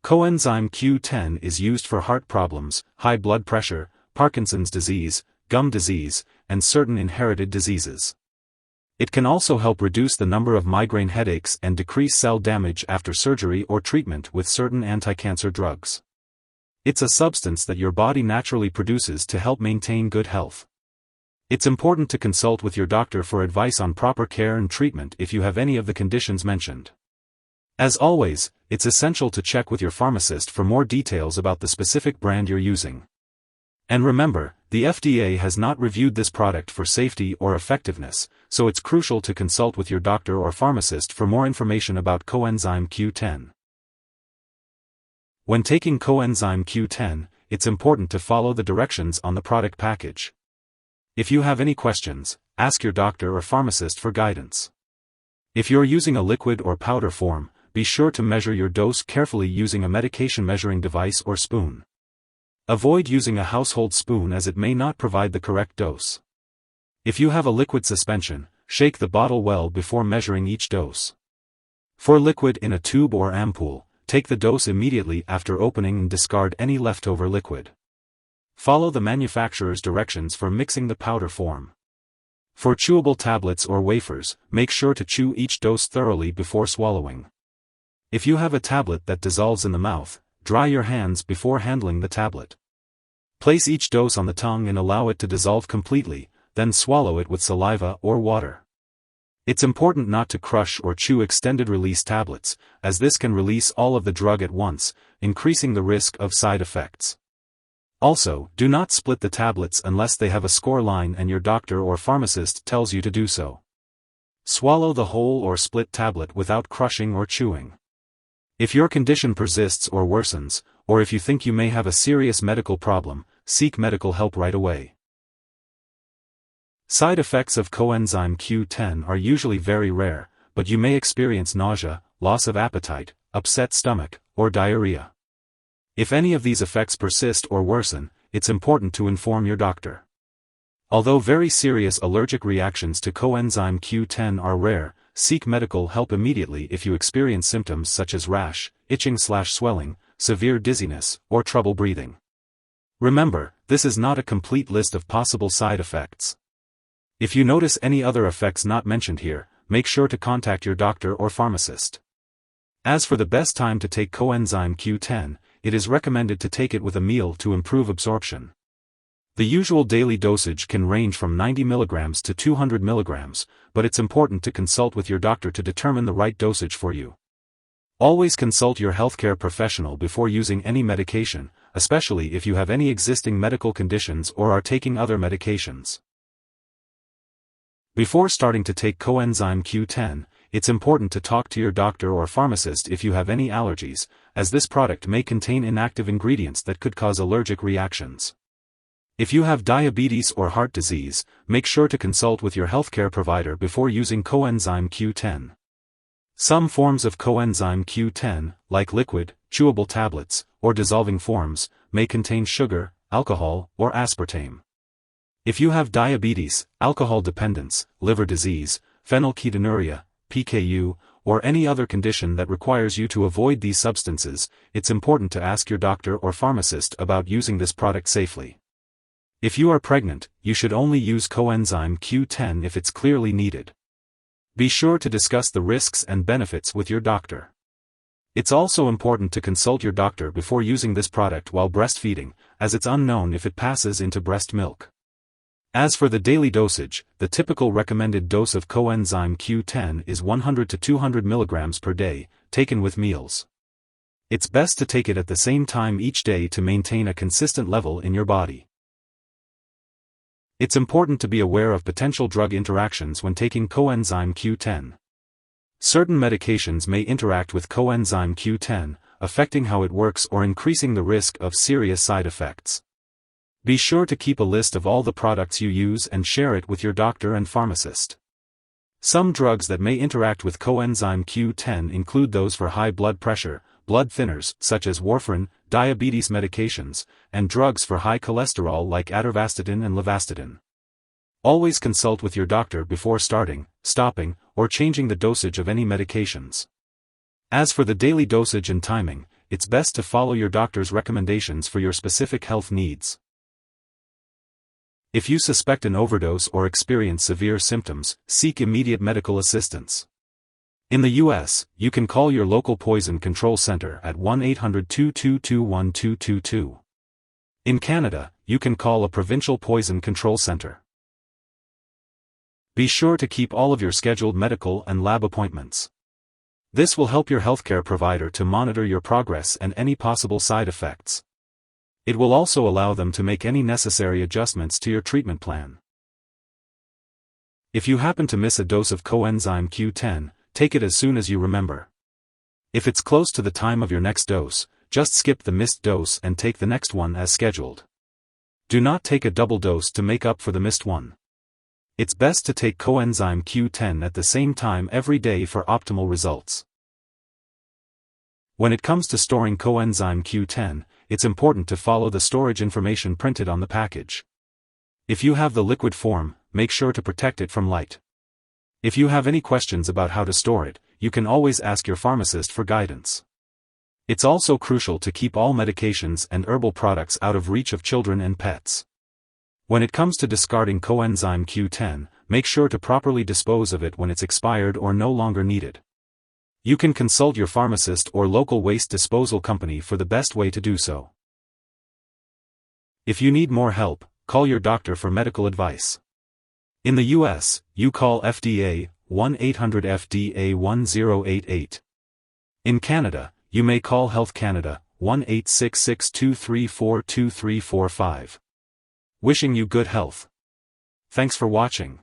Coenzyme Q10 is used for heart problems, high blood pressure, Parkinson's disease, gum disease, and certain inherited diseases. It can also help reduce the number of migraine headaches and decrease cell damage after surgery or treatment with certain anti-cancer drugs. It's a substance that your body naturally produces to help maintain good health. It's important to consult with your doctor for advice on proper care and treatment if you have any of the conditions mentioned. As always, it's essential to check with your pharmacist for more details about the specific brand you're using. And remember, the FDA has not reviewed this product for safety or effectiveness, so it's crucial to consult with your doctor or pharmacist for more information about Coenzyme Q10. When taking Coenzyme Q10, it's important to follow the directions on the product package. If you have any questions, ask your doctor or pharmacist for guidance. If you're using a liquid or powder form, be sure to measure your dose carefully using a medication measuring device or spoon. Avoid using a household spoon as it may not provide the correct dose. If you have a liquid suspension, shake the bottle well before measuring each dose. For liquid in a tube or ampoule, take the dose immediately after opening and discard any leftover liquid. Follow the manufacturer's directions for mixing the powder form. For chewable tablets or wafers, make sure to chew each dose thoroughly before swallowing. If you have a tablet that dissolves in the mouth, dry your hands before handling the tablet. Place each dose on the tongue and allow it to dissolve completely, then swallow it with saliva or water. It's important not to crush or chew extended-release tablets, as this can release all of the drug at once, increasing the risk of side effects. Also, do not split the tablets unless they have a score line and your doctor or pharmacist tells you to do so. Swallow the whole or split tablet without crushing or chewing. If your condition persists or worsens, or if you think you may have a serious medical problem, seek medical help right away. Side effects of Coenzyme Q10 are usually very rare, but you may experience nausea, loss of appetite, upset stomach, or diarrhea. If any of these effects persist or worsen, it's important to inform your doctor. Although very serious allergic reactions to Coenzyme Q10 are rare, seek medical help immediately if you experience symptoms such as rash, itching/swelling, severe dizziness, or trouble breathing. Remember, this is not a complete list of possible side effects. If you notice any other effects not mentioned here, make sure to contact your doctor or pharmacist. As for the best time to take Coenzyme Q10, it is recommended to take it with a meal to improve absorption. The usual daily dosage can range from 90 mg to 200 mg, but it's important to consult with your doctor to determine the right dosage for you. Always consult your healthcare professional before using any medication, especially if you have any existing medical conditions or are taking other medications. Before starting to take Coenzyme Q10, it's important to talk to your doctor or pharmacist if you have any allergies, as this product may contain inactive ingredients that could cause allergic reactions. If you have diabetes or heart disease, make sure to consult with your healthcare provider before using Coenzyme Q10. Some forms of Coenzyme Q10, like liquid, chewable tablets, or dissolving forms, may contain sugar, alcohol, or aspartame. If you have diabetes, alcohol dependence, liver disease, phenylketonuria, PKU, or any other condition that requires you to avoid these substances, it's important to ask your doctor or pharmacist about using this product safely. If you are pregnant, you should only use Coenzyme Q10 if it's clearly needed. Be sure to discuss the risks and benefits with your doctor. It's also important to consult your doctor before using this product while breastfeeding, as it's unknown if it passes into breast milk. As for the daily dosage, the typical recommended dose of Coenzyme Q10 is 100 to 200 mg per day, taken with meals. It's best to take it at the same time each day to maintain a consistent level in your body. It's important to be aware of potential drug interactions when taking Coenzyme Q10. Certain medications may interact with Coenzyme Q10, affecting how it works or increasing the risk of serious side effects. Be sure to keep a list of all the products you use and share it with your doctor and pharmacist. Some drugs that may interact with Coenzyme Q10 include those for high blood pressure, blood thinners such as warfarin, diabetes medications, and drugs for high cholesterol like atorvastatin and levastatin. Always consult with your doctor before starting, stopping, or changing the dosage of any medications. As for the daily dosage and timing, it's best to follow your doctor's recommendations for your specific health needs. If you suspect an overdose or experience severe symptoms, seek immediate medical assistance. In the U.S., you can call your local poison control center at 1-800-222-1222. In Canada, you can call a provincial poison control center. Be sure to keep all of your scheduled medical and lab appointments. This will help your healthcare provider to monitor your progress and any possible side effects. It will also allow them to make any necessary adjustments to your treatment plan. If you happen to miss a dose of Coenzyme Q10, take it as soon as you remember. If it's close to the time of your next dose, just skip the missed dose and take the next one as scheduled. Do not take a double dose to make up for the missed one. It's best to take Coenzyme Q10 at the same time every day for optimal results. When it comes to storing Coenzyme Q10, it's important to follow the storage information printed on the package. If you have the liquid form, make sure to protect it from light. If you have any questions about how to store it, you can always ask your pharmacist for guidance. It's also crucial to keep all medications and herbal products out of reach of children and pets. When it comes to discarding Coenzyme Q10, make sure to properly dispose of it when it's expired or no longer needed. You can consult your pharmacist or local waste disposal company for the best way to do so. If you need more help, call your doctor for medical advice. In the U.S., you call FDA, 1-800-FDA-1088. In Canada, you may call Health Canada, 1-866-234-2345. Wishing you good health. Thanks for watching.